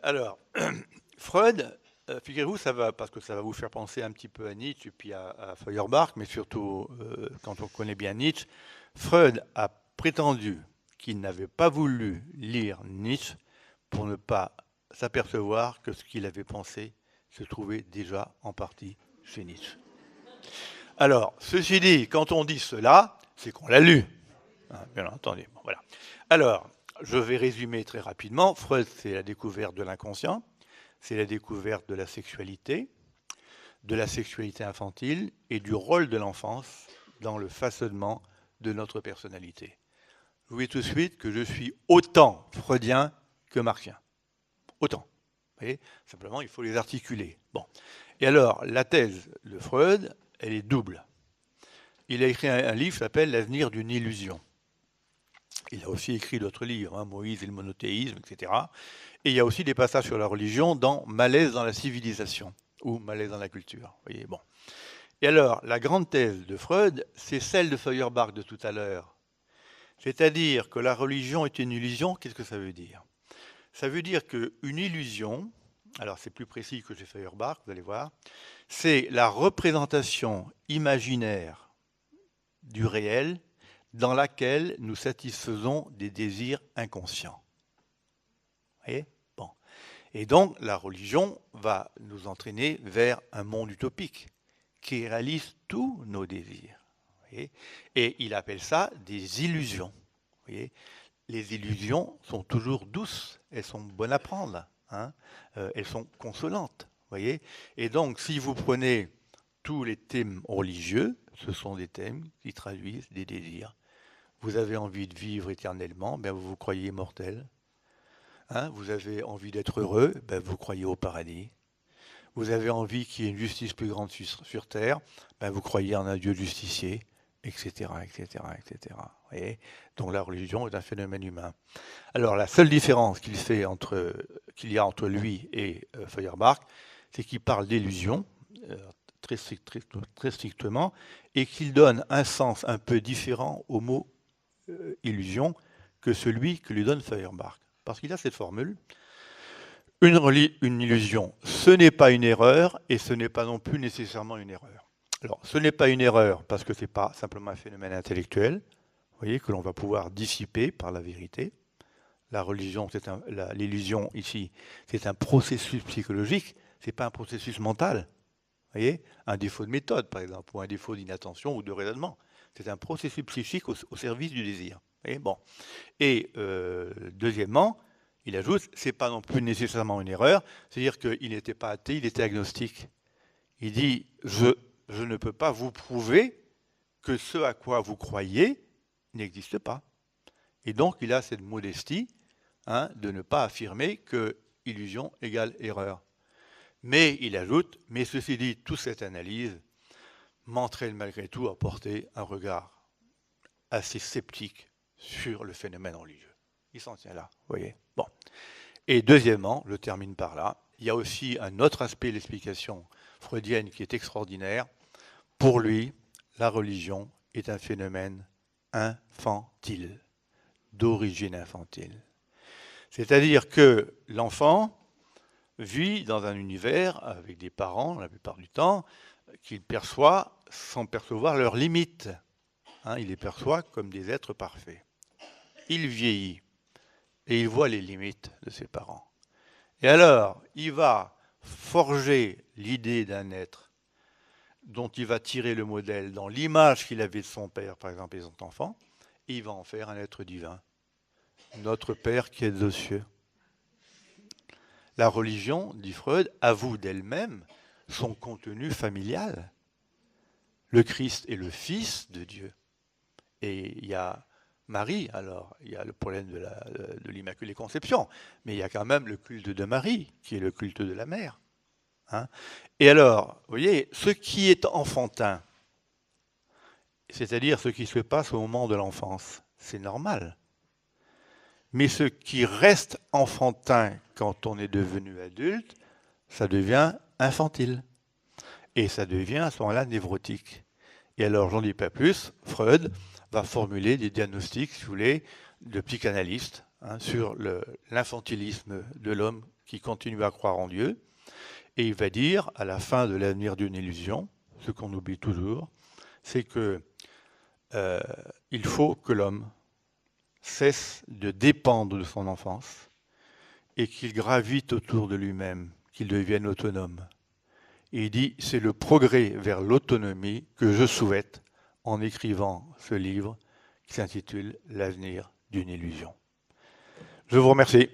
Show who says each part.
Speaker 1: Alors, Freud, figurez-vous, ça va, parce que ça va vous faire penser un petit peu à Nietzsche et puis à Feuerbach, mais surtout quand on connaît bien Nietzsche, Freud a prétendu qu'il n'avait pas voulu lire Nietzsche pour ne pas s'apercevoir que ce qu'il avait pensé se trouvait déjà en partie chez Nietzsche. Alors, ceci dit, quand on dit cela, c'est qu'on l'a lu, hein, bien entendu. Bon, voilà. Alors, je vais résumer très rapidement. Freud, c'est la découverte de l'inconscient, c'est la découverte de la sexualité infantile et du rôle de l'enfance dans le façonnement de notre personnalité. Vous voyez tout de suite que je suis autant freudien que marxien. Autant. Vous voyez, simplement, il faut les articuler. Bon. Et alors, la thèse de Freud, elle est double. Il a écrit un livre qui s'appelle L'avenir d'une illusion. Il a aussi écrit d'autres livres, hein, Moïse et le monothéisme, etc. Et il y a aussi des passages sur la religion dans Malaise dans la civilisation ou Malaise dans la culture. Vous voyez, bon. Et alors, la grande thèse de Freud, c'est celle de Feuerbach de tout à l'heure. C'est-à-dire que la religion est une illusion. Qu'est-ce que ça veut dire? Ça veut dire qu'une illusion, alors c'est plus précis que chez Feuerbach, vous allez voir, c'est la représentation imaginaire du réel dans laquelle nous satisfaisons des désirs inconscients. Vous voyez? Bon. Et donc, la religion va nous entraîner vers un monde utopique qui réalise tous nos désirs. Vous voyez? Et il appelle ça des illusions. Vous voyez? Les illusions sont toujours douces, elles sont bonnes à prendre, hein, elles sont consolantes. Vous voyez? Et donc, si vous prenez tous les thèmes religieux, ce sont des thèmes qui traduisent des désirs. Vous avez envie de vivre éternellement, ben vous vous croyez mortel. Hein, vous avez envie d'être heureux, ben vous croyez au paradis. Vous avez envie qu'il y ait une justice plus grande sur terre, ben vous croyez en un Dieu justicier, etc., etc., etc. Vous voyez? Donc la religion est un phénomène humain. Alors la seule différence qu'il y a entre lui et Feuerbach, c'est qu'il parle d'illusion, très strictement, et qu'il donne un sens un peu différent au mot illusion que celui que lui donne Feuerbach. Parce qu'il a cette formule, une illusion, ce n'est pas une erreur et ce n'est pas non plus nécessairement une erreur. Alors, ce n'est pas une erreur parce que ce n'est pas simplement un phénomène intellectuel, vous voyez, que l'on va pouvoir dissiper par la vérité. La religion, l'illusion ici, c'est un processus psychologique, ce n'est pas un processus mental. Vous voyez, un défaut de méthode, par exemple, ou un défaut d'inattention ou de raisonnement. C'est un processus psychique au service du désir. Et, bon. Et deuxièmement, il ajoute, c'est pas non plus nécessairement une erreur, c'est-à-dire qu'il n'était pas athée, il était agnostique. Il dit, je ne peux pas vous prouver que ce à quoi vous croyez n'existe pas. Et donc, il a cette modestie, hein, de ne pas affirmer que illusion égale erreur. Mais il ajoute, mais ceci dit, toute cette analyse m'entraîne malgré tout à porter un regard assez sceptique sur le phénomène religieux. Il s'en tient là, vous voyez. Bon. Et deuxièmement, je termine par là, il y a aussi un autre aspect de l'explication freudienne qui est extraordinaire. Pour lui, la religion est un phénomène infantile, d'origine infantile. C'est-à-dire que l'enfant vit dans un univers avec des parents, la plupart du temps, qu'il perçoit sans percevoir leurs limites. Hein, il les perçoit comme des êtres parfaits. Il vieillit et il voit les limites de ses parents. Et alors, il va forger l'idée d'un être dont il va tirer le modèle dans l'image qu'il avait de son père, par exemple, et son enfant, et il va en faire un être divin. Notre Père qui est aux cieux. La religion, dit Freud, avoue d'elle-même son contenu familial. Le Christ est le Fils de Dieu. Et il y a Marie, alors il y a le problème de l'Immaculée Conception, mais il y a quand même le culte de Marie, qui est le culte de la mère. Hein? Et alors, vous voyez, ce qui est enfantin, c'est-à-dire ce qui se passe au moment de l'enfance, c'est normal. Mais ce qui reste enfantin quand on est devenu adulte, ça devient infantile. Et ça devient à ce moment-là névrotique. Et alors, j'en dis pas plus, Freud va formuler des diagnostics, si vous voulez, de psychanalyste, hein, sur l'infantilisme de l'homme qui continue à croire en Dieu. Et il va dire, à la fin de l'avenir d'une illusion, ce qu'on oublie toujours, c'est que il faut que l'homme cesse de dépendre de son enfance et qu'il gravite autour de lui-même, qu'il devienne autonome. Et il dit, c'est le progrès vers l'autonomie que je souhaite en écrivant ce livre qui s'intitule L'avenir d'une illusion. Je vous remercie.